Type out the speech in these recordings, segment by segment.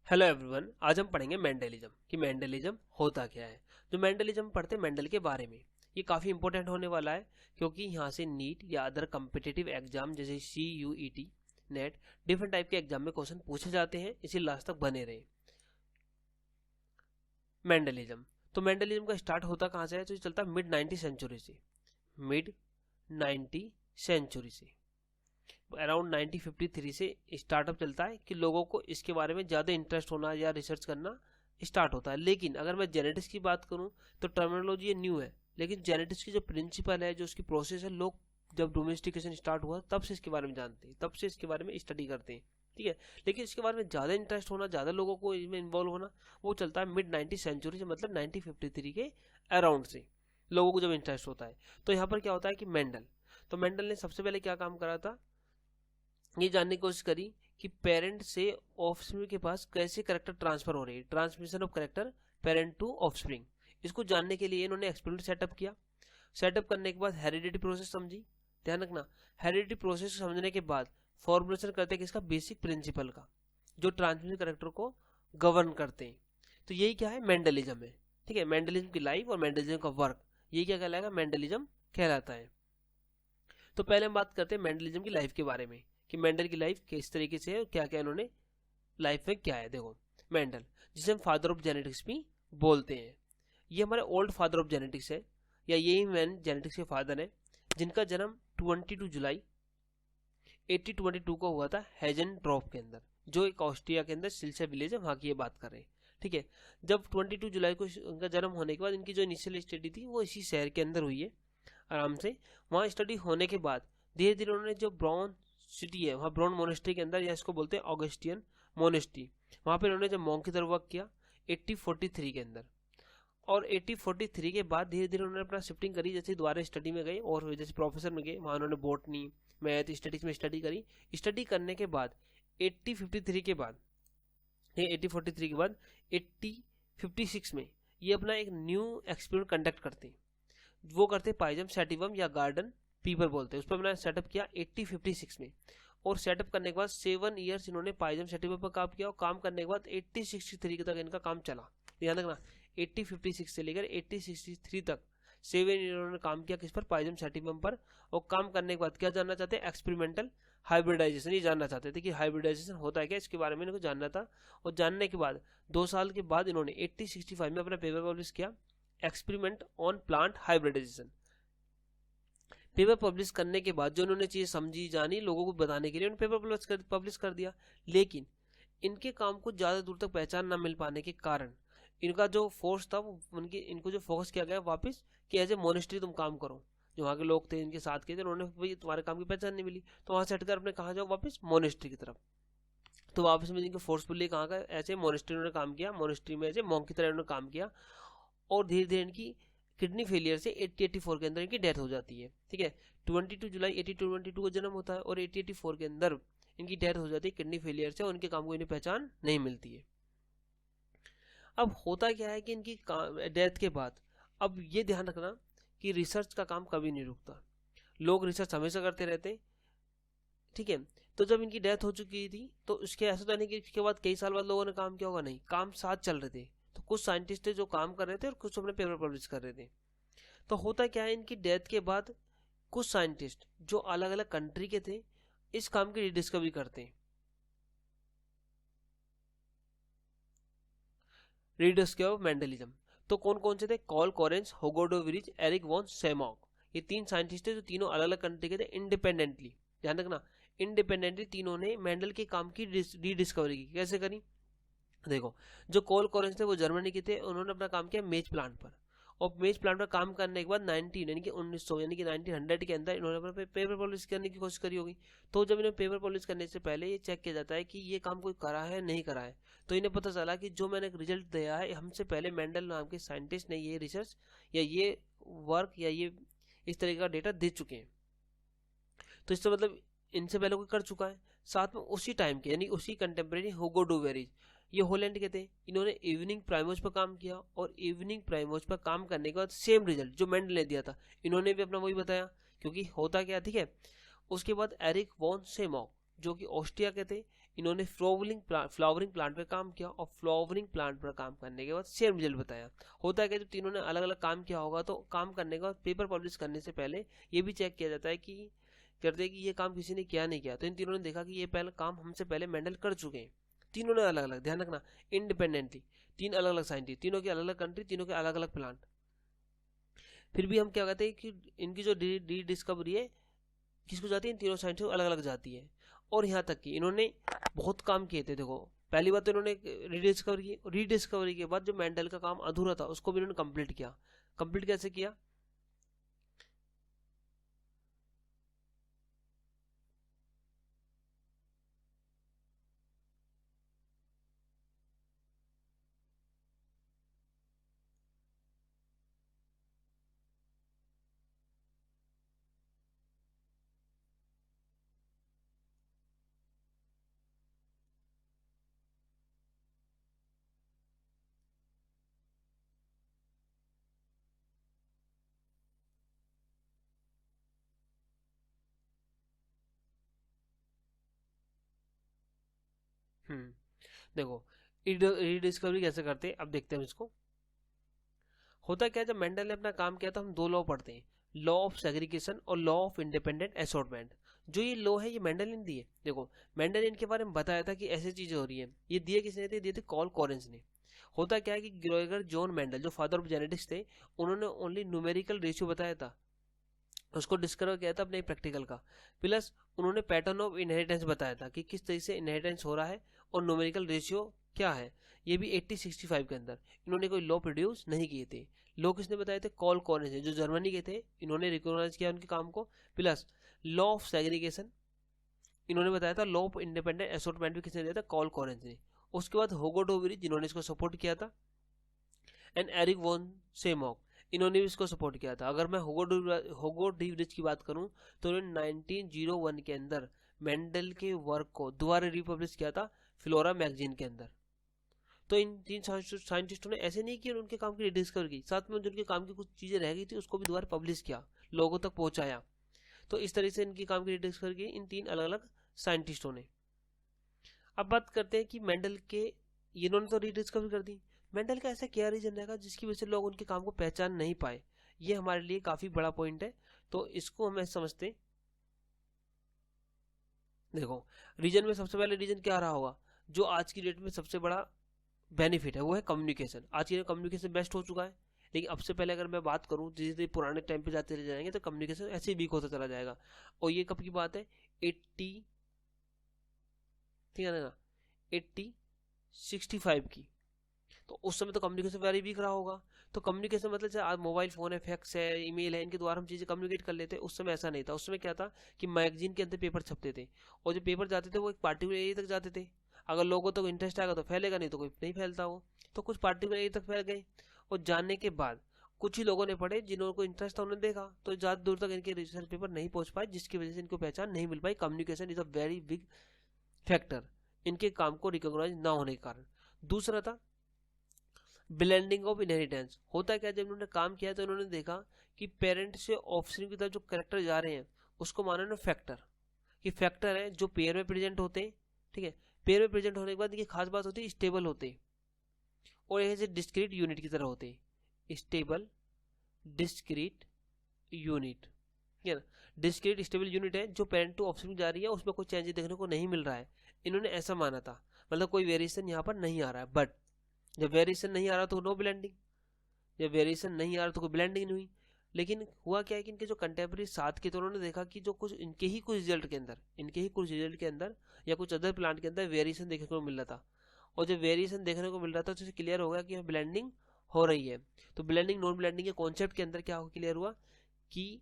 Hello everyone, आज हम पढ़ेंगे मेंडलिज्म कि मेंडलिज्म होता क्या है। जो मेंडलिज्म पढ़ते हैं मेंडल के बारे में, ये काफ़ी इंपॉर्टेंट होने वाला है क्योंकि यहाँ से नीट या अदर कम्पिटिटिव एग्जाम जैसे CUET नेट डिफरेंट टाइप के एग्जाम में क्वेश्चन पूछे जाते हैं, इसी लास्ट तक बने रहे। मेंडलिज्म, तो मेंडलिज्म का स्टार्ट होता कहाँ से है? तो ये चलता मिड 90 सेंचुरी से, मिड 90 सेंचुरी से अराउंड 1953 से स्टार्टअप चलता है कि लोगों को इसके बारे में ज़्यादा इंटरेस्ट होना या रिसर्च करना स्टार्ट होता है। लेकिन अगर मैं जेनेटिक्स की बात करूं तो टर्मिनोलॉजी ये न्यू है, लेकिन जेनेटिक्स की जो प्रिंसिपल है, जो उसकी प्रोसेस है, लोग जब डोमेस्टिकेशन स्टार्ट हुआ तब से इसके बारे में जानते हैं, तब से इसके बारे में स्टडी करते हैं। ठीक है, लेकिन इसके बारे में ज़्यादा इंटरेस्ट होना, ज़्यादा लोगों को इसमें इन्वॉल्व होना, वो चलता है मिड 90 सेंचुरी से, मतलब 1953 के अराउंड से लोगों को जब इंटरेस्ट होता है। तो यहाँ पर क्या होता है कि मेंडल ने सबसे पहले क्या काम करा था, ये जानने की कोशिश करी कि पेरेंट से ऑफस्प्रिंग के पास कैसे करेक्टर ट्रांसफर हो रही है, transmission of character parent to offspring. इसको जानने के लिए इन्होंने एक्सपेरिमेंट सेटअप किया। सेटअप करने के बाद हेरिडिटी प्रोसेस समझी, ध्यान रखना, हेरिडिटी प्रोसेस समझने के बाद फॉर्मुलेशन करते हैं किसका, बेसिक प्रिंसिपल का, जो ट्रांसमिशन करेक्टर को गवर्न करते हैं। तो यही क्या है, मेंडलिज्म है। ठीक है, मेंडलिज्म की लाइफ और मेंडलिज्म का वर्क, ये क्या कहलाएगा, मेंडलिज्म कहलाता है। तो पहले हम बात करते हैं मेंडलिज्म की लाइफ के बारे में कि मेंडल की लाइफ किस तरीके से है और क्या क्या इन्होंने लाइफ में क्या है। देखो, मेंडल, जिसे हम फादर ऑफ जेनेटिक्स भी बोलते हैं, ये हमारे ओल्ड फादर ऑफ जेनेटिक्स है, या यही मैन जेनेटिक्स के फादर है, जिनका जन्म 22 जुलाई 1822 को हुआ था हेजन ड्रॉप के अंदर, जो एक ऑस्ट्रिया के अंदर सिल्सिया विलेज है, वहाँ की ये बात कर रहे हैं। ठीक है, जब 22 जुलाई को उनका जन्म होने के बाद इनकी जो इनिशियल स्टडी थी वो इसी शहर के अंदर हुई है आराम से। वहाँ स्टडी होने के बाद धीरे धीरे उन्होंने जो ब्राउन सिटी है, वहाँ ब्राउन मोनेस्ट्री के अंदर, या इसको बोलते हैं ऑगस्टियन मोनेस्ट्री, वहाँ पे उन्होंने जब मॉन्क की तरह वर्क किया 1843 के अंदर। और 1843 के बाद धीरे धीरे उन्होंने अपना शिफ्टिंग करी, जैसे दोबारा स्टडी में गए और जैसे प्रोफेसर में गए, वहाँ उन्होंने बॉटनी मैथ स्टैटिक्स में स्टडी करी। स्टडी करने के बाद 1843 के बाद, 1843 के बाद 1856 में ये अपना एक न्यू एक्सपेरिमेंट कंडक्ट करते हैं, वो करते पाइजम सैटिवम या गार्डन पीपर बोलते हैं, उस पर मैंने सेटअप किया 1856 में। और सेटअप करने के बाद 7 ईयर्स इन्होंने पाइजम सैटिवम पर काम किया, और काम करने के बाद 1863 तक इनका काम चला। ध्यान रखना, 1856 से लेकर 1863 तक 7 ईयर इन्होंने काम किया किस पर, पाइजम सैटिवम पर। और काम करने के बाद क्या जानना चाहते हैं, एक्सपेरिमेंटल हाइब्रिडाइजेशन, ये जानना चाहते थे कि हाइब्रिडाइजेशन होता है क्या, इसके बारे में इनको जानना था। और जानने के बाद 2 साल के बाद इन्होंने 1865 में अपना पेपर पब्लिश किया, experiment on plant hybridization. Paper publish करने के बाद जो उन्होंने चीज़ समझी जानी, लोगों को बताने के लिए उन्होंने पेपर पब्लिश कर दिया। लेकिन इनके काम को ज़्यादा दूर तक पहचान ना मिल पाने के कारण इनका जो फोर्स था वो इनको जो फोकस किया गया वापस कि एज ए मोनेस्ट्री तुम काम करो। जो वहाँ के लोग थे इनके साथ के थे, उन्होंने भाई तुम्हारे काम की पहचान नहीं मिली, तो वहाँ से हटकर अपने कहाँ जाओ, वापस मोनेस्ट्री की तरफ। तो वापस में इनको फोर्सफुली कहाँ का, ऐसे मोनेस्ट्री उन्होंने काम किया, मोनेस्ट्री में ऐसे मॉन्क की तरह उन्होंने काम किया। और धीरे धीरे इनकी किडनी फेलियर से 1884 के अंदर इनकी डेथ हो जाती है। ठीक है, 22 जुलाई 1822 को जन्म होता है और 1884 के अंदर इनकी डेथ हो जाती है किडनी फेलियर से, और उनके काम को इन्हें पहचान नहीं मिलती है। अब होता क्या है कि इनकी डेथ के बाद, अब ये ध्यान रखना कि रिसर्च का काम कभी नहीं रुकता, लोग रिसर्च हमेशा करते रहते हैं। ठीक है, तो जब इनकी डेथ हो चुकी थी तो उसके ऐसा तो नहीं कि इसके बाद कई साल बाद लोगों ने काम किया होगा, नहीं, काम साथ चल रहे थे। तो कुछ साइंटिस्ट थे जो काम कर रहे थे और कुछ अपने पेपर पब्लिश कर रहे थे। तो होता क्या है, इनकी डेथ के बाद कुछ साइंटिस्ट जो अलग अलग कंट्री के थे इस काम की रिडिस्कवरी करते हैं। रिडिस्कवर ऑफ मेंडलिज्म, तो कौन कौन से थे, Carl Correns, Hugo de Vries, Erich von Tschermak, ये 3 साइंटिस्ट थे जो तीनों अलग अलग कंट्री के थे, इंडिपेंडेंटली। ध्यान रखना, इंडिपेंडेंटली तीनों ने मेंडल के काम की रीडिस्कवरी की। कैसे करी, देखो, जो कॉल कॉरेंस थे वो जर्मनी के थे, उन्होंने अपना काम किया मेज प्लांट पर। और मेज प्लांट पर काम करने के बाद 19 यानी कि 1900 यानी कि 1900 के अंदर इन्होंने अपना पेपर पब्लिश करने की कोशिश करी होगी। तो जब इन्हें पेपर पब्लिश करने से पहले ये चेक किया जाता है कि ये काम कोई करा है नहीं करा है। तो इन्हें पता चला कि जो मैंने रिजल्ट दिया है, हमसे पहले मेंडल नाम के साइंटिस्ट ने ये रिसर्च या ये वर्क या ये इस तरह का डेटा दे चुके हैं। तो इससे मतलब इनसे पहले कोई कर चुका है। साथ में उसी टाइम के यानी उसी कंटेम्प्रेरी हुगो डे वेरिज, ये होलैंड के थे, इन्होंने इवनिंग प्राइमोज पर काम किया। और इवनिंग प्राइमोज पर काम करने के बाद सेम रिजल्ट जो मेंडल ने दिया था, इन्होंने भी अपना वही बताया, क्योंकि होता क्या, ठीक है। उसके बाद एरिक वॉन सेमॉक, जो कि ऑस्ट्रिया के थे। इन्होंने फ्लावरिंग प्लांट पे काम किया और फ्लावरिंग प्लांट पर काम करने के बाद सेम रिजल्ट बताया। होता है कि जब तीनों ने अलग अलग काम किया होगा तो काम करने के बाद पेपर पब्लिश करने से पहले ये भी चेक किया जाता है कि करते हैं कि ये काम किसी ने किया नहीं किया। तो इन तीनों ने देखा कि ये पहले काम हमसे पहले मेंडल कर चुके हैं। तीनों ने अलग अलग, ध्यान रखना, इंडिपेंडेंटली, तीन अलग अलग साइंटिस्ट, तीनों की अलग अलग कंट्री, तीनों के अलग अलग प्लांट। फिर भी हम क्या कहते हैं कि इनकी जो डी डिस्कवरी है किसको जाती है, इन तीनों साइंटिस्ट को अलग अलग जाती है। और यहाँ तक कि इन्होंने बहुत काम किए थे। देखो पहली बात तो इन्होंने रीडिस्कवर की, रीडिस्कवरी के बाद जो मेंडल का काम अधूरा था उसको भी इन्होंने कंप्लीट किया। कंप्लीट कैसे किया? देखो रीडिस्कवरी कैसे करते हैं अब देखते हैं हम इसको। होता क्या है, जब मेंडल ने अपना काम किया तो हम दो लॉ पढ़ते हैं, लॉ ऑफ सेग्रीगेशन और लॉ ऑफ इंडिपेंडेंट असॉर्टमेंट। जो ये लॉ है ये मेंडल ने दिए। देखो मेंडल ने इनके बारे में बताया था कि ऐसी चीजें हो रही है। ये दिए किसने थे? दिए थे कॉल कॉरेंस ने। होता क्या है कि ग्रेगर जॉन मेंडल जो फादर ऑफ जेनेटिक्स थे, उन्होंने ओनली न्यूमेरिकल रेशियो बताया था, उसको डिस्कवर किया था अपने प्रैक्टिकल का। प्लस उन्होंने पैटर्न ऑफ इनहेरिटेंस बताया था कि किस तरीके से इनहेरिटेंस हो रहा है और न्यूमेरिकल रेशियो क्या है। ये भी 1865 के अंदर। इन्होंने कोई लॉ प्रोड्यूस नहीं किए थे। लॉ किसने बताए थे? कॉल कॉरेंस ने, जो जर्मनी के थे। इन्होंने रिकॉग्नाइज किया उनके काम को। प्लस लॉ ऑफ सेग्रीगेशन इन्होंने बताया था। लॉ ऑफ इंडिपेंडेंट असॉर्टमेंट भी किसने दिया था? कॉल कॉरेंस ने। उसके बाद होगो डोवरी जिन्होंने इसको सपोर्ट किया था, एंड एरिक वॉन सेमॉक इन्होंने भी इसको सपोर्ट किया था। अगर मैं होगो डी रिच की बात करूं तो इन्होंने 1901 के अंदर मेंडल के वर्क को दोबारा रिपब्लिश किया था फ्लोरा मैगजीन के अंदर। तो इन तीन साइंटिस्टों ने ऐसे नहीं किया उनके काम की डिस्कवर की, साथ में उनके काम की कुछ चीजें रह गई थी उसको भी दोबारा पब्लिश किया, लोगों तक पहुंचाया। तो इस तरह से इनकी काम की डिस्कवर की इन तीन अलग अलग साइंटिस्टों ने। अब बात करते हैं कि मेंडल के, इन्होंने तो रीडिस्कवर कर दी, मेंडल का ऐसा क्या रीजन रहेगा जिसकी वजह से लोग उनके काम को पहचान नहीं पाए? ये हमारे लिए काफी बड़ा पॉइंट है, तो इसको हमें समझते। देखो रीजन में सबसे पहले रीजन क्या रहा होगा? जो आज की डेट में सबसे बड़ा बेनिफिट है वो है कम्युनिकेशन। आज की कम्युनिकेशन बेस्ट हो चुका है, लेकिन अब से पहले अगर मैं बात करूं जिस पुराने टाइम पे जाते रह जाएंगे तो कम्युनिकेशन ऐसे ही वीक होता चला जाएगा। और ये कब की बात है? 80, ठीक है ना, 65 की। तो उस समय तो कम्युनिकेशन वेरी वीक रहा होगा। तो कम्युनिकेशन मतलब जैसे आज मोबाइल फोन है, फैक्स है, ईमेल है, इनके द्वारा हम चीजें कम्युनिकेट कर लेते हैं। उस समय ऐसा नहीं था। उस समय क्या था कि मैगजीन के अंदर पेपर छपते थे, और जो पेपर जाते थे वो एक पार्टिकुलर एरिया तक जाते थे। अगर लोगों तक इंटरेस्ट आएगा तो फैलेगा, नहीं तो कोई नहीं फैलता वो। तो कुछ पार्टिकुलर एरिया तक फैल गए, और जानने के बाद कुछ ही लोगों ने पढ़े, जिनको इंटरेस्ट था उन्होंने देखा, तो ज्यादा दूर तक इनके रिसर्च पेपर नहीं पहुंच पाए, जिसकी वजह से इनको पहचान नहीं मिल पाई। Communication is a very big factor इनके काम को रिकॉग्नाइज ना होने के कारण। दूसरा था ब्लेंडिंग ऑफ इनहेरिटेंस। होता क्या, जब इन्होंने काम किया तो इन्होंने देखा कि पेरेंट से ऑफस्प्रिंग की तरफ जो कैरेक्टर जा रहे हैं उसको माना इन्होंने फैक्टर, कि फैक्टर है जो पेयर में प्रेजेंट होते हैं। ठीक है, पेयर में प्रेजेंट होने के बाद ये खास बात होती है स्टेबल होते हैं, और ऐसे डिस्क्रीट यूनिट की तरह होते हैं। स्टेबल डिस्क्रीट यूनिट, ठीक है ना। डिस्क्रीट स्टेबल यूनिट है जो पेरेंट टू ऑफस्प्रिंग जा रही है, उसमें कोई चेंज देखने को नहीं मिल रहा है। इन्होंने ऐसा माना था, मतलब कोई वेरिएशन यहाँ पर नहीं आ रहा है। बट जब वेरिएशन नहीं आ रहा तो नो ब्लेंडिंग, जब वेरिएशन नहीं आ रहा तो कोई ब्लेंडिंग नहीं हुई। लेकिन हुआ क्या है कि इनके जो कंटेम्प्रेरी साथ के, तो उन्होंने देखा कि जो कुछ इनके ही कुछ रिजल्ट के अंदर, या कुछ अदर प्लांट के अंदर वेरिएशन देखने को मिल रहा था। और जब वेरिएशन देखने को मिल रहा था तो क्लियर हो गया कि ब्लेंडिंग हो रही है। तो ब्लेंडिंग नॉन ब्लेंडिंग के कॉन्सेप्ट के अंदर क्या क्लियर हुआ कि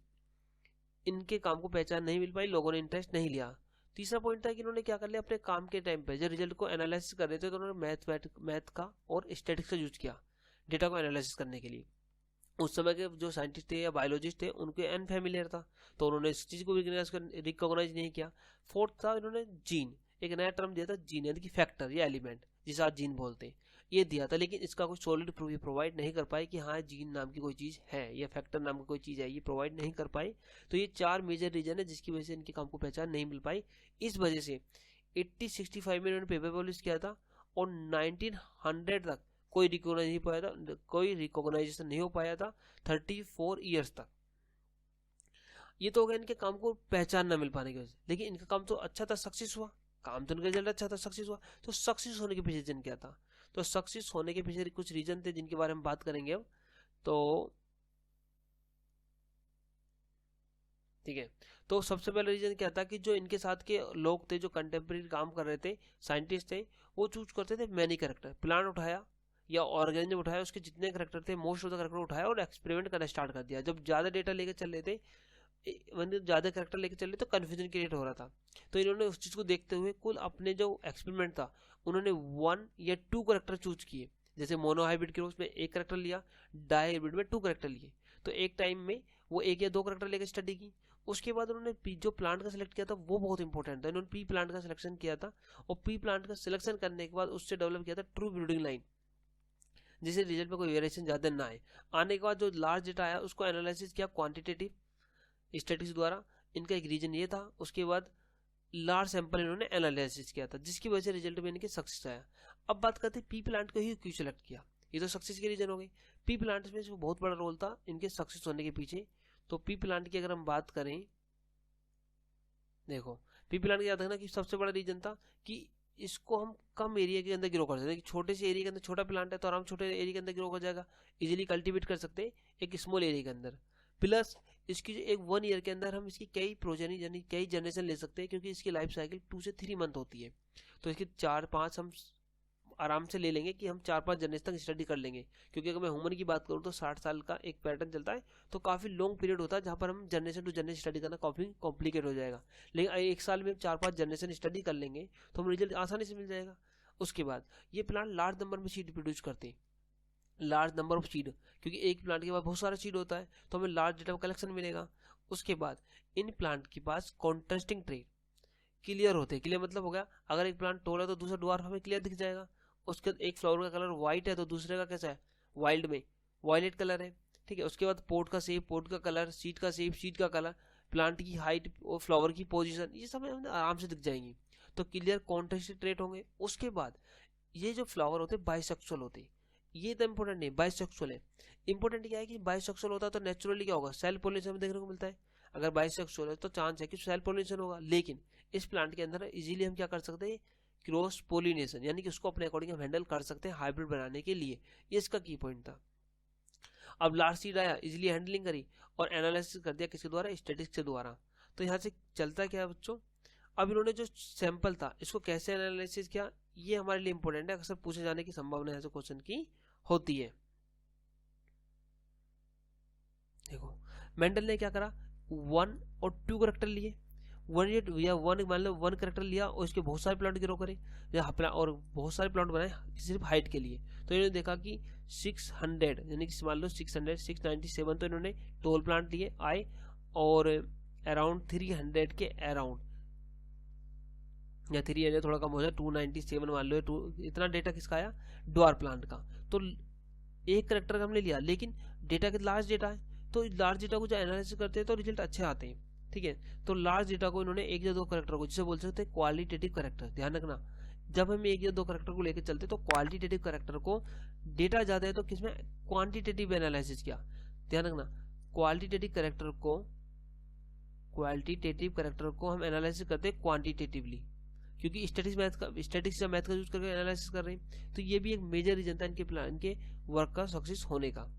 इनके काम को पहचान नहीं मिल पाई, लोगों ने इंटरेस्ट नहीं लिया। तीसरा पॉइंट था कि इन्होंने क्या कर लिया, अपने काम के टाइम पे जब रिजल्ट को एनालिसिस कर रहे थे तो उन्होंने मैथ का और स्टैटिक्स का यूज किया डेटा को एनालिसिस करने के लिए। उस समय के जो साइंटिस्ट थे या बायोलॉजिस्ट थे उनको अनफेमिलियर था, तो उन्होंने इस चीज को रिकॉग्नाइज नहीं किया। फोर्थ था, इन्होंने जीन, एक नया टर्म दिया था जीन, यानी कि फैक्टर या एलिमेंट, जिसे आज जीन बोलते हैं। ये दिया था, लेकिन इसका कोई सॉलिड प्रूफ ये प्रोवाइड नहीं कर पाए कि हाँ जीन नाम की कोई चीज़ है या फैक्टर नाम की कोई चीज़ है, ये प्रोवाइड नहीं कर पाए। तो ये 4 मेजर रीजन है जिसकी वजह से इनके काम को पहचान नहीं मिल पाई। इस वजह से 1865 में इन्होंने पेपर पब्लिश किया था और 1900 तक कोई रिकॉग्नाइज नहीं पाया था, कोई रिकॉग्नाइजेशन नहीं हो पाया था 34 ईयर्स तक। ये तो हो गया इनके काम को पहचान न मिल पाने की वजह से, लेकिन इनका काम तो अच्छा था, सक्सेस हुआ, काम तो इनका रिजल्ट अच्छा था, सक्सेस हुआ। तो सक्सेस होने के पीछे रीजन क्या था? तो सक्सेस होने के पीछे कुछ रीजन थे जिनके बारे में बात करेंगे अब। तो ठीक है, तो सबसे पहला रीजन क्या था कि जो इनके साथ के लोग थे, जो कंटेम्प्रेरी काम कर रहे थे, साइंटिस्ट थे, वो चूज करते थे मैनी कैरेक्टर। प्लांट उठाया या ऑर्गेनिज्म उठाया, उसके जितने कैरेक्टर थे मोस्ट ऑफ द कैरेक्टर उठाया और एक्सपेरिमेंट करना स्टार्ट कर दिया। जब ज्यादा डेटा लेके चल रहे थे, मतलब ज्यादा कैरेक्टर लेके चल रहे तो कंफ्यूजन क्रिएट हो रहा था। तो इन्होंने उस चीज को देखते हुए कुल अपने जो एक्सपेरिमेंट था उन्होंने 1 या 2 कैरेक्टर चूज किए। जैसे मोनोहाइब्रिड के उसमें 1 कैरेक्टर लिया, डायहाइब्रिड में 2 कैरेक्टर लिए। तो एक टाइम में वो 1 या 2 कैरेक्टर लेकर स्टडी की। उसके बाद उन्होंने जो प्लांट का सिलेक्ट किया था वो बहुत इंपॉर्टेंट था, इन्होंने पी प्लांट का सिलेक्शन किया था। और पी प्लांट का सिलेक्शन करने के बाद उससे डेवलप किया था ट्रू ब्रीडिंग लाइन, जिससे रिजल्ट में कोई वेरिएशन ज्यादा ना आए। आने के बाद जो लार्ज डेटा आया उसको एनालिसिस किया क्वांटिटेटिव स्टैटिस्टिक्स द्वारा, इनका एक रीजन ये था। उसके बाद लार्ज सैंपल इन्होंने एनालिसिस किया था, जिसकी वजह से रिजल्ट में इनके सक्सेस आया। अब बात करते हैं पी प्लांट को ही क्यों सेलेक्ट किया। ये तो सक्सेस के रीजन हो गए। पी प्लांट में बहुत बड़ा रोल था इनके सक्सेस होने के पीछे। तो पी प्लांट की अगर हम बात करें, देखो पी प्लांट की याद रखना कि सबसे बड़ा रीजन था कि इसको हम कम एरिया के अंदर ग्रो कर सकते हैं। छोटे से एरिया के अंदर छोटा प्लांट है तो आराम छोटे एरिया के अंदर ग्रो हो जाएगा, इजीली कल्टीवेट कर सकते हैं एक स्मॉल एरिया के अंदर। प्लस इसकी जो एक 1 ईयर के अंदर हम इसकी कई प्रोजेनी यानी कई जनरेशन ले सकते हैं, क्योंकि इसकी लाइफ साइकिल 2 से 3 मंथ होती है। तो इसकी 4-5 हम आराम से ले लेंगे कि हम 4-5 जनरेशन तक स्टडी कर लेंगे। क्योंकि अगर मैं ह्यूमन की बात करूँ तो 60 साल का एक पैटर्न चलता है, तो काफी लॉन्ग पीरियड होता है जहाँ पर हम जनरेशन टू जनरेशन स्टडी करना काफी कॉम्प्लिकेट हो जाएगा। लेकिन एक साल में 4-5 जनरेशन स्टडी कर लेंगे तो हम रिजल्ट आसानी से मिल जाएगा। उसके बाद ये प्लांट लार्ज नंबर में सीड प्रोड्यूस करते हैं, लार्ज नंबर ऑफ सीड, क्योंकि एक प्लांट के पास बहुत सारा सीड होता है तो हमें लार्ज डेटा कलेक्शन मिलेगा। उसके बाद इन प्लांट के पास कॉन्ट्रास्टिंग ट्रेट क्लियर होते हैं। क्लियर मतलब हो गया, अगर एक प्लांट टॉल है तो दूसरा ड्वार्फ हमें क्लियर दिख जाएगा। उसके बाद एक फ्लावर का कलर व्हाइट है तो दूसरे का कैसा है, वाइल्ड में वायलेट कलर है। ठीक है, उसके बाद पोट का शेप, पोट का कलर, सीड का शेप, सीड का कलर, प्लांट की हाइट और फ्लावर की पोजीशन, ये सब हमें आराम से दिख जाएंगी। तो क्लियर कॉन्ट्रास्टिंग ट्रेट होंगे। उसके बाद ये जो फ्लावर होते हैं बाइसेक्सुअल होते हैं। ये तो इंपॉर्टेंट नहीं, बाइसेक्सुअल है। इंपॉर्टेंट क्या है कि बाइसेक्सुअल होता है तो नेचुरली क्या होगा, सेल्फ पॉलिनेशन हमें देखने को मिलता है। अगर बाइसेक्सुअल है तो चांस है कि सेल्फ पॉलिनेशन होगा। लेकिन इस प्लांट के अंदर इजीली हम क्या कर सकते हैं, क्रॉस पोलिनेशन, यानी कि उसको अपने अकॉर्डिंग हम हैंडल कर सकते हैं हाइब्रिड बनाने के लिए। ये इसका की पॉइंट था। अब लार्ज सीड आया, इजीली हैंडलिंग करी और एनालिसिस कर दिया किसके द्वारा, स्टैटिस्टिक्स के द्वारा। तो यहाँ से चलता क्या है बच्चों, अब इन्होंने जो सैंपल था इसको कैसे एनालिसिस किया, ये हमारे लिए इंपॉर्टेंट है, अक्सर पूछे जाने की संभावना यहाँ से क्वेश्चन की होती है। देखो मेंडल ने क्या करा, 1 और 2 करेक्टर लिए, 1 मान लो 1 करेक्टर लिया और इसके बहुत सारे प्लांट ग्रो करे और बहुत सारे प्लांट बनाए सिर्फ हाइट के लिए। तो इन्होंने देखा कि 600 यानी कि मान लो 600 697 तो इन्होंने टोल प्लांट लिए आए, और अराउंड 300 के अराउंड या 300 थोड़ा कम हो जाए 297 मान लो, इतना डेटा किसका आया, ड्वार्फ प्लांट का। तो एक करेक्टर का हमने लिया, लेकिन डेटा के लार्ज डेटा है तो लार्ज डेटा को जो एनालिसिस करते हैं तो रिजल्ट अच्छे आते हैं। ठीक है, तो लार्ज डेटा को इन्होंने 1 या 2 करेक्टर को, जिसे बोल सकते हैं क्वालिटेटिव करेक्टर, ध्यान रखना जब हम 1 या 2 करेक्टर को लेकर चलते तो क्वालिटेटिव करेक्टर को, डेटा ज्यादा है तो किसमें क्वांटिटेटिव एनालिसिस किया, ध्यान रखना क्वालिटेटिव करेक्टर को हम एनालिसिस करते हैं क्वांटिटेटिवली, क्योंकि स्टैटिस्टिक्स या मैथ का यूज करके एनालिसिस कर रहे हैं। तो ये भी एक मेजर रीजन था इनके प्लान के वर्क का सक्सेस होने का।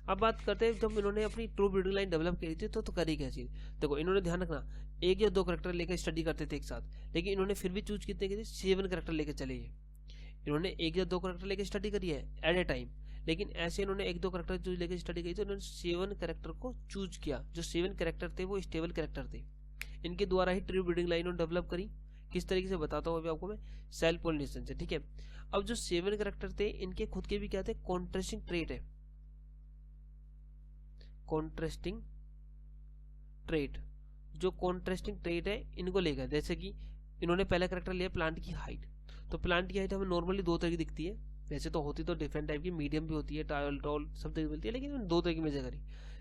अब बात करते हैं जब इन्होंने अपनी ट्रू ब्रीडिंग लाइन डेवलप करी थी तो करी क्या चीज। देखो इन्होंने ध्यान रखना 1 या 2 करेक्टर लेकर स्टडी करते थे एक साथ, लेकिन इन्होंने फिर भी चूज कितने की 7 करेक्टर लेकर चले। इन्होंने 1 या 2 करेक्टर लेकर स्टडी करी है एट ए टाइम, लेकिन ऐसे इन्होंने 1-2 करेक्टर जो लेकर स्टडी करी तो इन्होंने 7 करेक्टर को चूज किया। जो 7 करेक्टर थे वो स्टेबल करेक्टर थे, इनके द्वारा ही ट्रू ब्रीडिंग लाइन डेवलप करी। किस तरीके से बताता हूँ अभी आपको मैं, सेल्फ पॉलिनेशन से। ठीक है, अब जो 7 करेक्टर थे इनके खुद के भी क्या थे, कॉन्ट्रास्टिंग ट्रेट है, कॉन्ट्रास्टिंग ट्रेट। जो कॉन्ट्रास्टिंग ट्रेट है इनको लेकर, जैसे कि इन्होंने पहला करेक्टर लिया प्लांट की हाइट। तो प्लांट की हाइट हमें नॉर्मली दो तरह की दिखती है, वैसे तो होती तो डिफरेंट टाइप की, मीडियम भी होती है, टॉल सब तरह की मिलती है, लेकिन दो तरह की मेजर करी।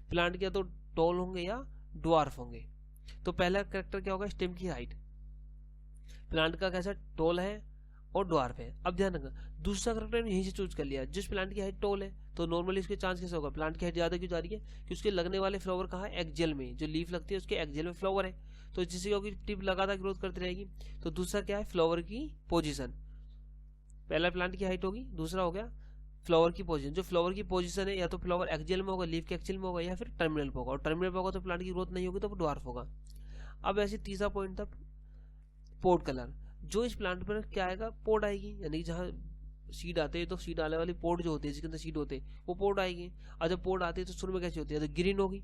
प्लांट क्या तो टॉल होंगे या ड्वार्फ होंगे। तो पहला करेक्टर क्या होगा, स्टेम की हाइट, प्लांट का कैसा टॉल है और ड्वार्फ है। अब ध्यान रखना दूसरा करेक्टर यहीं से चूज कर लिया, जिस प्लांट की हाइट टॉल है तो नॉर्मली इसके चांस कैसे होगा, प्लांट की हाइट ज्यादा क्यों जा रही है कि उसके लगने वाले फ्लावर कहाँ है, एक्जेल में, जो लीफ लगती है उसके एक्जेल में फ्लावर है, तो जिससे होगी टिप लगातार ग्रोथ करती रहेगी। तो दूसरा क्या है, फ्लावर की पोजीशन, पहला प्लांट की हाइट होगी, दूसरा हो गया फ्लावर की पोजीशन। जो फ्लावर की पोजीशन है या तो फ्लावर एक्जेल में होगा, लीफ के एक्जेल में होगा, या फिर टर्मिनल पे होगा, और टर्मिनल पे होगा तो प्लांट की ग्रोथ नहीं होगी तो वो ड्वार्फ होगा। अब ऐसे तीसरा पॉइंट था पोड कलर, जो इस प्लांट पर क्या आएगा, पोड आएगी, यानी जहाँ सीड आते हैं तो सीड आने वाली पोड जो होती है जिसके अंदर सीड होते हैं वो पोड आएगी। और जब पोड आती है तो शुरू में कैसी होती है, तो ग्रीन होगी,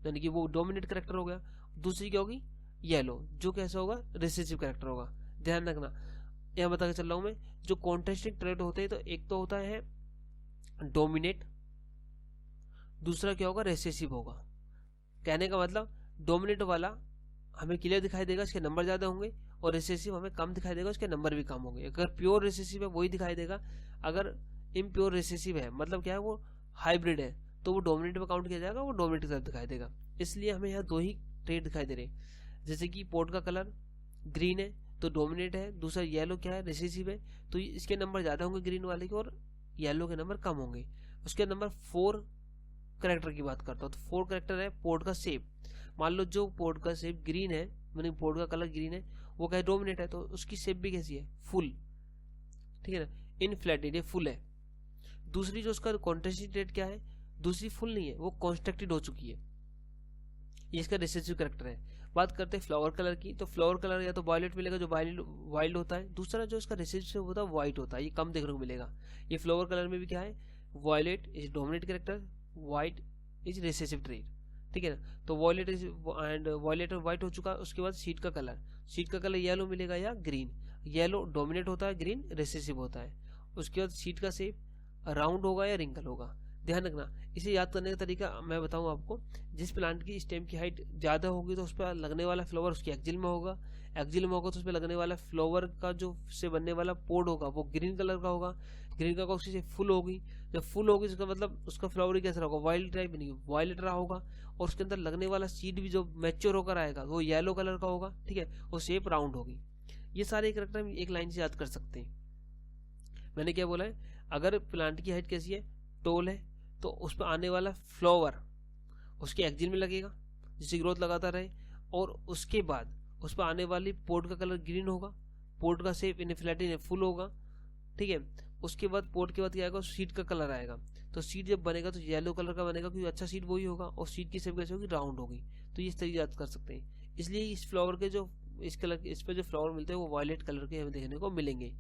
यानी कि वो डोमिनेट करेक्टर हो गया। दूसरी क्या होगी, येलो, जो कैसा होगा, रिसेसिव करेक्टर होगा। ध्यान रखना यहाँ बता के चल रहा हूँ मैं, जो कॉन्ट्रास्टिंग ट्रेट होते हैं तो एक तो होता है डोमिनेट, दूसरा क्या होगा, रिसेसिव होगा। कहने का मतलब डोमिनेट वाला हमें क्लियर दिखाई देगा, इसके नंबर ज्यादा होंगे, और रिसेसिव हमें कम दिखाई देगा, उसके नंबर भी कम होंगे। अगर प्योर रिसेसिव है वही दिखाई देगा, अगर इम्प्योर रिसेसिव है मतलब क्या है, वो हाइब्रिड है, तो वो डोमिनेट में काउंट किया जाएगा, वो डोमिनेट की तरफ दिखाई देगा। इसलिए हमें यहाँ दो ही ट्रेड दिखाई दे रहे हैं, जैसे कि पोट का कलर ग्रीन है तो डोमिनेट है, दूसरा येलो क्या है, रिसेसिव है, तो इसके नंबर ज्यादा होंगे ग्रीन वाले के, और येलो के नंबर कम होंगे। उसके नंबर 4 करेक्टर की बात करता हूँ, तो 4 करेक्टर है पोर्ट का शेप। मान लो जो पोर्ट का शेप ग्रीन है, मतलब पोर्ट का कलर ग्रीन है, वो क्या है, डोमिनेट है, तो उसकी शेप भी कैसी है, फुल, ठीक है ना, इनफ्लेटेड, ये फुल है। दूसरी जो उसका कॉन्ट्रास्टिंग रेट क्या है, दूसरी फुल नहीं है, वो कॉन्स्ट्रक्टेड हो चुकी है, ये इसका रिसेसिव करेक्टर है। बात करते हैं फ्लावर कलर की, तो फ्लावर कलर या तो वायलेट मिलेगा जो वाइल्ड होता है, दूसरा जो इसका रिसेसिव होता है व्हाइट होता है, ये कम देखने को मिलेगा। ये फ्लावर कलर में भी क्या है, violet is dominate character, white is recessive trait, ठीक है ना। तो वॉयलेट इज एंड वॉयलेट और व्हाइट हो चुका। उसके बाद सीट का कलर येलो मिलेगा या ग्रीन, येलो डोमिनेट होता है, ग्रीन रिसेसिव होता है। उसके बाद सीट का शेप राउंड होगा या रिंकल होगा। ध्यान रखना, इसे याद करने का तरीका मैं बताऊं आपको, जिस प्लांट की स्टेम की हाइट ज्यादा होगी तो उस पर लगने वाला फ्लावर उसकी एक्जिल में होगा, एक्जिल में होगा तो उस पर लगने वाला फ्लावर का जो से बनने वाला पोड होगा वो ग्रीन कलर का होगा, ग्रीन कलर का उसकी से फुल होगी, जब फुल होगी उसका मतलब उसका फ्लावर ही कैसा होगा, वाइल्ड टाइप नहीं, वायलेट रहा होगा, और उसके अंदर लगने वाला सीड भी जो मैच्योर होकर आएगा वो येलो कलर का होगा, ठीक है, वो शेप राउंड होगी। ये सारे कैरेक्टर हम एक लाइन से याद कर सकते हैं। मैंने क्या बोला है, अगर प्लांट की हाइट कैसी है, टोल है, तो उस पर आने वाला फ्लावर उसके एक्जिल में लगेगा जिससे ग्रोथ लगाता रहे, और उसके बाद उस पर आने वाली पोर्ट का कलर ग्रीन होगा, पोर्ट का शेप इनफ्लेटेड फुल होगा, ठीक है। उसके बाद पोर्ट के बाद क्या आएगा, सीड का कलर आएगा, तो सीड जब बनेगा तो येलो कलर का बनेगा क्योंकि अच्छा सीड वही होगा, और सीड की शेप कैसे होगी, राउंड होगी। तो इस तरीके याद कर सकते हैं। इसलिए इस फ्लावर के जो इस कलर इस पे जो फ्लावर मिलते हैं वो वायलेट कलर के हमें देखने को मिलेंगे,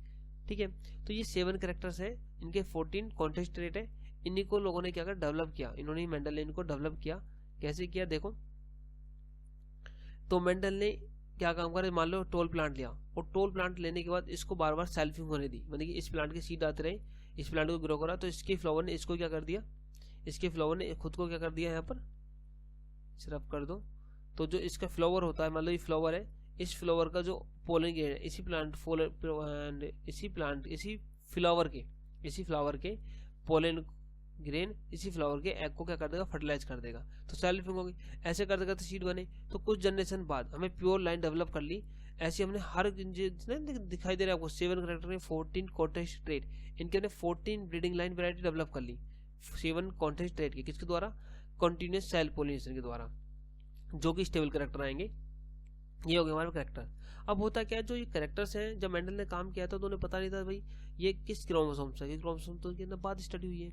ठीक है। तो ये 7 कैरेक्टर्स है, इनके 14 कॉन्टेस्ट रेट है। इन्हीं को लोगों ने क्या कर डेवलप किया, इन्होंने मेंडल ने इनको डेवलप किया। कैसे किया देखो, तो मेंडल ने क्या काम करे, मान लो टोल प्लांट लिया, और टोल प्लांट लेने के बाद इसको बार बार सेल्फिंग होने दी, मतलब कि इस प्लांट के सीड आते रहे, इस प्लांट को ग्रो करा, तो इसके फ्लावर ने इसको क्या कर दिया, इसके फ्लावर ने खुद को क्या कर दिया, यहाँ पर सिर्फ कर दो, तो जो इसका फ्लावर होता है, मान लो ये फ्लावर है, इस फ्लावर का जो पोलन ग्रेन है, इसी फ्लावर के पोलन ग्रेन इसी फ्लावर के एग को क्या कर देगा, फर्टिलाइज कर देगा, तो सेल्फिंग होगी। ऐसे करते करते सीड बने, तो कुछ जनरेशन बाद हमें प्योर लाइन डेवलप कर ली। ऐसे हमने हर दिखाई दे रहा है आपको 7 करेक्टर में 14 कॉन्टेस्ट ट्रेड, इनके हमने 14 ब्रीडिंग लाइन वैरायटी डेवलप कर ली 7 कॉन्टेस्ट ट्रेड की, किसके द्वारा, कंटिन्यूस सेल पोलिनेशन के द्वारा, जो कि स्टेबल करेक्टर आएंगे। ये हो गया हमारा करेक्टर। अब होता क्या है, जो ये करेक्टर्स हैं, जब मेंडल ने काम किया था तो उन्हें पता नहीं था भाई ये किस क्रोमोसोम से, क्रोमोसोम तो इनके बाद स्टडी हुई है।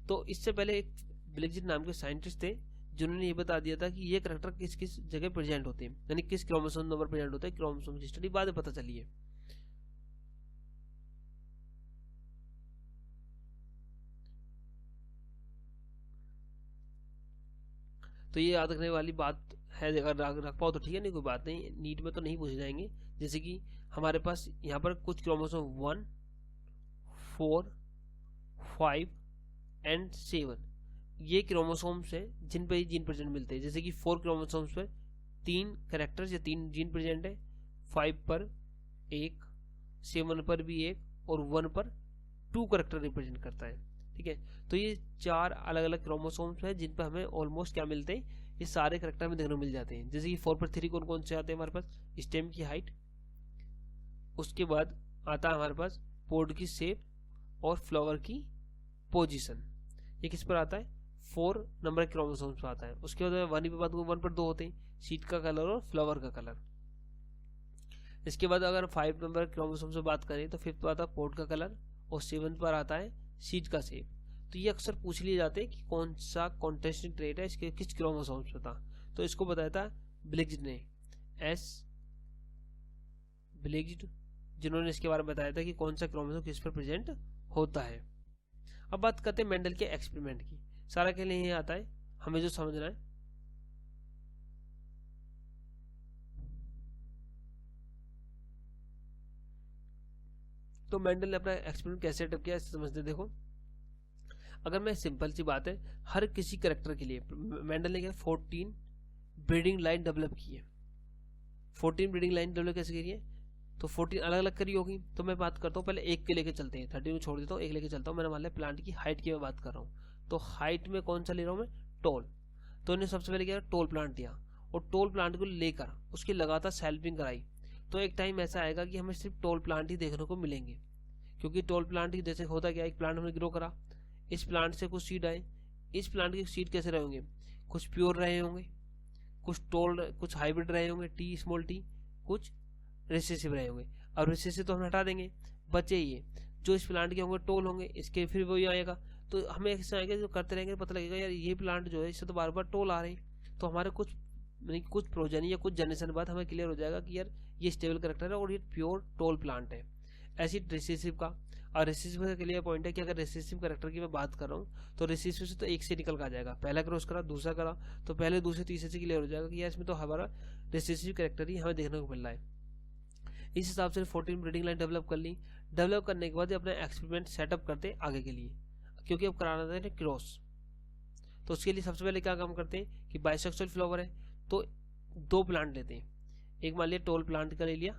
तो इससे पहले एक ब्लिग्जिट नाम के साइंटिस्ट थे जिन्होंने ये बता दिया था कि ये करेक्टर किस किस जगह प्रेजेंट होते हैं, यानी किस क्रोमोसोम नंबर प्रेजेंट होता है, क्रोमोसोम की स्टडी बाद में पता चली है। तो ये याद रखने वाली बात है, अगर रख पाओ तो ठीक है, नहीं कोई बात नहीं, नीट में तो नहीं पूछे जाएंगे। जैसे कि हमारे पास यहाँ पर कुछ क्रोमोसोम 1, 4, 5 एंड 7 ये क्रोमोसोम्स हैं जिन पर जीन प्रेजेंट मिलते हैं। जैसे कि 4 क्रोमोसोम्स पर 3 कैरेक्टर्स या 3 जीन प्रेजेंट है, 5 पर एक, 7 पर भी एक, और 1 पर 2 करेक्टर रिप्रेजेंट करता है। ठीक है, तो ये 4 अलग अलग क्रोमोसोम्स हैं जिन पर हमें ऑलमोस्ट क्या मिलते हैं, ये सारे करेक्टर में देखने को मिल जाते हैं। जैसे कि 4 पर 3 कौन कौन से आते हैं हमारे पास, स्टेम की हाइट, उसके बाद आता है हमारे पास पोड की शेप और फ्लावर की पोजीशन। ये किस पर आता है, 4 नंबर क्रोमोसोम्स पर आता है। उसके बाद 1 पे बात करूँ, 1 पर 2 होते हैं, सीड का कलर और फ्लावर का कलर। इसके बाद अगर 5 नंबर क्रोमोसोम से बात करें तो 5th पर आता है पोड का कलर और 7th पर आता है सीड का शेप। तो ये अक्सर पूछ लिए जाते हैं कि कौन सा कॉन्टेस्टिंग ट्रेट है, इसके किस क्रोमोसोम्स पे था। तो इसको बताया था ब्लिग्ज ने, एस ब्लिग्ज, जिन्होंने इसके बारे में बताया था कि कौन सा क्रोमोसोम किस पर प्रेजेंट होता है। अब बात करते हैं मेंडल के एक्सपेरिमेंट की। सारा के लिए ये आता है, हमें जो समझना है, तो मेंडल ने अपना एक्सपेरिमेंट कैसे सेटअप किया समझते। देखो, अगर मैं सिंपल सी बात है, हर किसी करेक्टर के लिए मेंडल ने क्या 14 ब्रीडिंग लाइन डेवलप की है। 14 ब्रीडिंग लाइन डेवलप कैसे करी है, तो 14 अलग अलग करी होगी। तो मैं बात करता हूँ, पहले एक के लेके चलते हैं, 13 को छोड़ देता हूँ, एक लेके चलता हूँ। मैंने मान लिया प्लांट की हाइट की मैं बात कर रहा हूँ, तो हाइट में कौन सा ले रहा हूँ मैं, टोल। तो इन्हें सबसे पहले क्या टोल प्लांट दिया, और टोल प्लांट को लेकर उसकी लगातार सैल्पिंग कराई। तो एक टाइम ऐसा आएगा कि हमें सिर्फ टोल प्लांट ही देखने को मिलेंगे, क्योंकि टोल प्लांट ही जैसे होता क्या, एक प्लांट हमने ग्रो करा, इस प्लांट से कुछ सीड आए, इस प्लांट के सीड कैसे रहे होंगे, कुछ प्योर रहे होंगे, कुछ टोल, कुछ हाइब्रिड रहे होंगे, टी स्मॉल टी, कुछ रिसेसिव रहे होंगे। अब रिसेसिव तो हम हटा देंगे, बचे ये जो इस प्लांट के होंगे टोल होंगे, इसके फिर वही आएगा। तो हमें ऐसे आएगा, जो करते रहेंगे पता लगेगा यार ये प्लांट जो है इससे तो बार बार टोल आ रहे हैं। तो हमारे कुछ प्रोजेनी या कुछ जनरेशन बाद हमें क्लियर हो जाएगा कि यार ये स्टेबल करेक्टर है और ये प्योर टोल प्लांट है। ऐसी रिसेसिव का, और रिसेसिव का क्लियर पॉइंट है कि अगर रिसेसिव करेक्टर की मैं बात कर रहा हूँ तो रिसेसिव से तो एक से निकल कर आ जाएगा, पहला क्रॉस करा दूसरा करा तो पहले दूसरे तीसरे से क्लियर हो जाएगा कि यार इसमें तो हमारा रिसेसिव करेक्टर ही हमें देखने को मिल रहा है। इस हिसाब से 14 ब्रीडिंग लाइन डेवलप कर ली। डेवलप करने के बाद अपना एक्सपेरिमेंट सेटअप करते हैं आगे के लिए, क्योंकि अब कराना था क्रॉस। तो उसके लिए सबसे पहले क्या काम करते हैं कि बाइसेक्सुअल फ्लावर है, तो 2 प्लांट लेते हैं, एक मान लिया टोल प्लांट का ले लिया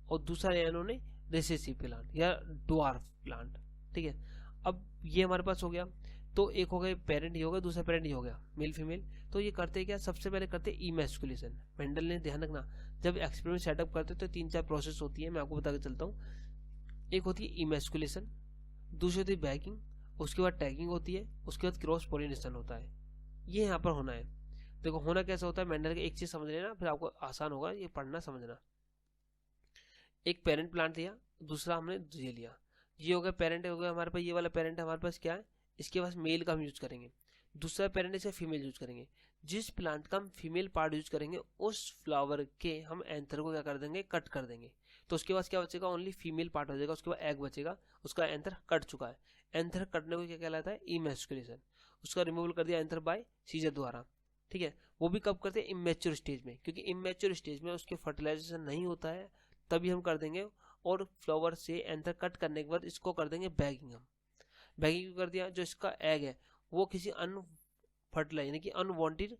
और दूसरा लिया इन्होंने रिसेसिव प्लांट या ड्वार्फ प्लांट। ठीक है, अब ये हमारे पास हो गया। तो एक हो गया पेरेंट ही हो गया, दूसरा पेरेंट ही हो गया, मेल फीमेल। तो ये करते क्या, सबसे पहले करते इमैस्कुलेशन। मेंडल ने ध्यान रखना, जब एक्सपेरिमेंट सेटअप करते तो 3-4 प्रोसेस होती है, मैं आपको बता के चलता हूँ। एक होती है इमैस्कुलेशन, दूसरी होती है बैगिंग, उसके बाद टैगिंग होती है, उसके बाद क्रॉस पोलिनेशन होता है। ये यहाँ पर होना है। देखो होना कैसा होता है, मेंडल के एक चीज समझ लेना, फिर आपको आसान होगा ये पढ़ना समझना। एक पेरेंट प्लांट लिया, दूसरा हमने ये लिया, ये हो गया पेरेंट हो गया हमारे पास, ये वाला पेरेंट हमारे पास क्या है, इसके पास मेल का हम यूज करेंगे, दूसरा पेरेंट इसे फीमेल यूज करेंगे। जिस प्लांट का हम फीमेल पार्ट यूज करेंगे उस फ्लावर के हम एंथर को क्या कर देंगे, कट कर देंगे। तो उसके पास क्या बचेगा, ओनली फीमेल पार्ट हो जाएगा, उसके बाद एग बचेगा, उसका एंथर कट चुका है। एंथर कटने को क्या कहलाता है, इमैस्कुलेशन। उसका रिमूवल कर दिया एंथर बाय सीजर द्वारा। ठीक है, वो भी कब करते हैं, इमेच्योर स्टेज में, क्योंकि इमेच्योर स्टेज में उसके फर्टिलाइजेशन नहीं होता है, तभी हम कर देंगे। और फ्लावर से एंथर कट करने के बाद इसको कर देंगे बैगिंग। हम बैगिंग कर दिया, जो इसका एग है वो किसी अनफर्टिलाइज यानी कि अनवांटेड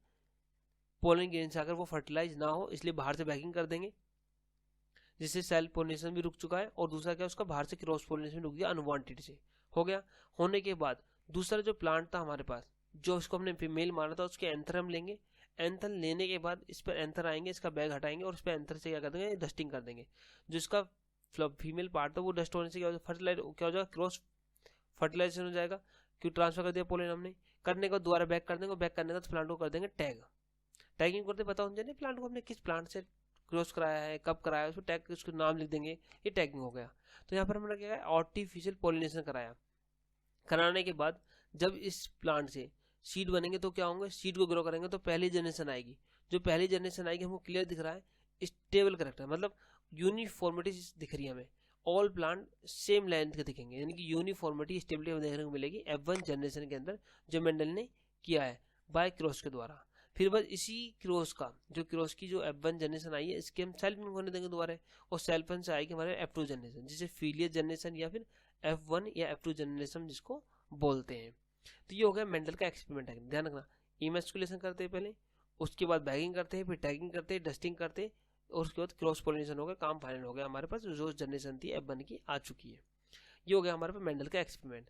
पोलन ग्रेन से अगर वो फर्टिलाइज ना हो, इसलिए बाहर से बैगिंग कर देंगे, जिससे सेल्फ पोलिनेशन भी रुक चुका है, और दूसरा क्या उसका बाहर से क्रॉस पोलिनेशन रुक गया अनवांटेड से। हो गया, होने के बाद दूसरा जो प्लांट था हमारे पास, जो इसको हमने फीमेल माना था, उसके एंथर हम लेंगे। एंथर लेने के बाद इस पर एंथर आएंगे, इसका बैग हटाएंगे और उस पर एंथर से क्या कर देंगे, डस्टिंग कर देंगे। जो इसका फीमेल पार्ट है वो डस्ट होने से क्या हो जाएगा, फर्टिलाइज क्या हो जाएगा, क्रॉस फर्टिलाइजेशन हो जाएगा, क्यों ट्रांसफर कर दिया पोलन हमने। करने के बाद दोबारा बैक कर देंगे, बैक करने के बाद प्लांट को कर देंगे टैग। टैगिंग करते पता होना चाहिए प्लांट को हमने किस प्लांट से क्रॉस कराया है, कब कराया है, उसको टैग, उसका नाम लिख देंगे, ये टैगिंग हो गया। तो यहाँ पर हमने क्या है, आर्टिफिशियल पोलिनेशन कराया। कराने के बाद जब इस प्लांट से सीड बनेंगे तो क्या होंगे, सीड को ग्रो करेंगे तो पहली जनरेशन आएगी। जो पहली जनरेशन आएगी हमको क्लियर दिख रहा है, स्टेबल करेक्टर, मतलब यूनिफॉर्मिटी दिख रही है हमें, ऑल प्लांट सेम लेंथ के दिखेंगे, यानी कि यूनिफॉर्मिटी स्टेबिलिटी हमें देखने को मिलेगी F1 जनरेशन के अंदर, जो मेंडल ने किया है बाय क्रॉस के द्वारा। फिर बस इसी क्रॉस का, जो क्रॉस की जो F1 जनरेशन आई है, इसके हम सेल्फ होने देंगे दोबारा, और सेल्फ से आएगी हमारे F2 जनरेशन, जिसे फीलियर जनरेशन या फिर F1 या F2 जनरेशन जिसको बोलते हैं। तो ये हो गया मेंडल का एक्सपेरिमेंट है। ध्यान रखना, इमैस्कुलेशन करते हैं पहले, उसके बाद बैगिंग करते हैं, फिर टैगिंग करते हैं, डस्टिंग करते हैं, और उसके बाद क्रॉस पोलिनेशन हो गया, काम फाइनल हो गया, हमारे पास जो जनरेशन थी F1 की आ चुकी है। ये हो गया हमारे पास मेंडल का एक्सपेरिमेंट।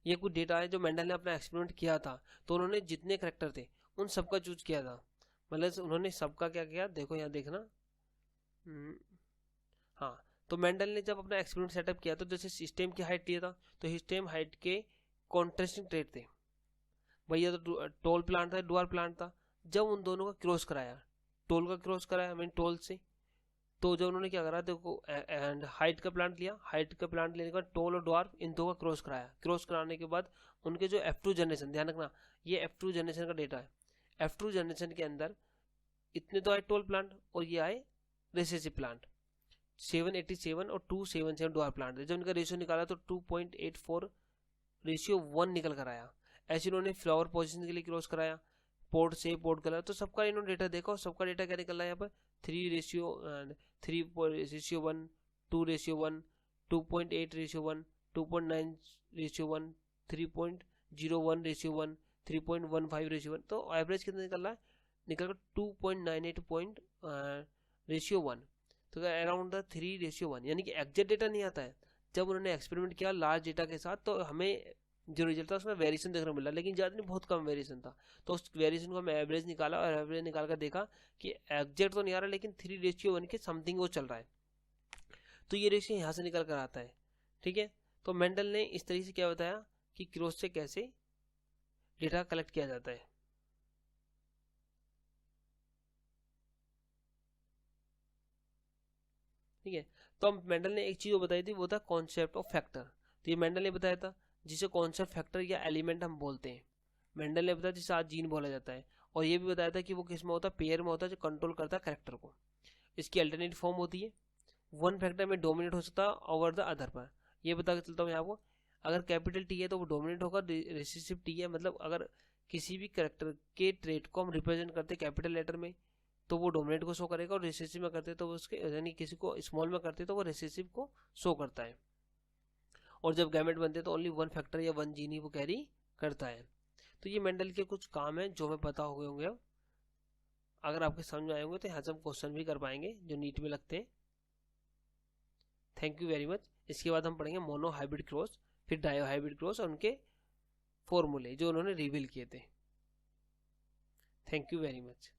ये कुछ डेटा है जो मेंडल ने अपना एक्सपेरिमेंट किया था। तो उन्होंने जितने करेक्टर थे उन सबका चूज किया था, मतलब उन्होंने सबका क्या किया, देखो यहाँ देखना। हाँ, तो मेंडल ने जब अपना एक्सपेरिमेंट सेटअप किया तो जैसे सिस्टम की हाइट लिया था, तो सिस्टम हाइट के कॉन्ट्रास्टिंग ट्रेट थे। भैया तो टोल प्लांट था, डुअर प्लांट था। जब उन दोनों का क्रॉस कराया, टोल का क्रॉस कराया मीन टोल से, तो जब उन्होंने क्या करा, देखो एंड हाइट का प्लांट लिया, हाइट का प्लांट लेने के बाद टोल और डॉर्फ इन दो का क्रॉस कराया, क्रॉस कराने के बाद उनके जो F2 जनरेशन, ध्यान रखना ये F2 जनरेशन का डेटा है। F2 जनरेशन के अंदर इतने तो आए टोल प्लांट और ये आए रेसेसिव प्लांट, 787 और 277 डॉर प्लांट थे। जब उनका रेशियो निकाला तो 2.84 रेशियो 1 निकल कर आया। ऐसे इन्होंने फ्लावर पोजिशन के लिए क्रॉस कराया, पोर्ट से पोर्ट कलर, तो सबका इन्होंने डेटा देखा और सबका डेटा क्या निकल रहा है यहाँ पर 3:3:1, 2:1, 2.8:1, 2.9:1, 3.01:1, 3.15:1, तो एवरेज कितना निकल रहा है, निकल कर 2.98:1, तो अराउंड द 3:1, यानी कि एग्जैक्ट डेटा नहीं आता है। जब उन्होंने एक्सपेरिमेंट किया लार्ज डेटा के साथ तो हमें जो रिजल्ट था उसमें वेरिएशन देखने को मिला, लेकिन ज़्यादा नहीं, बहुत कम वेरिएशन था। तो उस वेरिएशन को हमें एवरेज निकाला और एवरेज निकाल कर देखा कि एग्जैक्ट तो नहीं आ रहा, लेकिन 3:1 के समथिंग वो चल रहा है। तो ये रेशियो यहाँ से निकल कर आता है। ठीक है, तो मेंडल ने इस तरीके से क्या बताया कि क्रॉस से कैसे डेटा कलेक्ट किया जाता है। ठीक है, तो मेंडल ने एक चीज बताई थी, वो था कॉन्सेप्ट ऑफ फैक्टर। तो ये मेंडल ने बताया था, जिसे कॉन्सेप्ट फैक्टर या एलिमेंट हम बोलते हैं। मेंडल ने बताया जिसे आज जीन बोला जाता है, और ये भी बताया था कि वो किस में होता है, पेयर में होता है, जो कंट्रोल करता है कैरेक्टर को। इसकी अल्टरनेट फॉर्म होती है, वन फैक्टर में डोमिनेट हो सकता है ओवर द अदर पर। ये बता के चलता हूँ मैं आपको, अगर कैपिटल टी है तो वो डोमिनेट होगा, रिसेसिव टी है, मतलब अगर किसी भी कैरेक्टर के ट्रेट को हम रिप्रेजेंट करते हैं कैपिटल लेटर में तो वो डोमिनेट को शो करेगा, और रिसेसिव में करते तो वो उसके, यानी किसी को स्मॉल में करते तो वो रिसेसिव को शो करता है। और जब गैमेट बनते तो ओनली वन फैक्टर या वन जीन ही वो कैरी करता है। तो ये मेंडल के कुछ काम है जो हमें पता हो गए होंगे। अगर आपके समझ में आए होंगे तो यहाँ से हम क्वेश्चन भी कर पाएंगे जो नीट में लगते हैं। Thank you very much. इसके बाद हम पढ़ेंगे मोनो हाइब्रिड क्रॉस, फिर डायो हाइब्रिड क्रॉस और उनके फॉर्मूले जो उन्होंने रिवील किए थे। Thank you very much.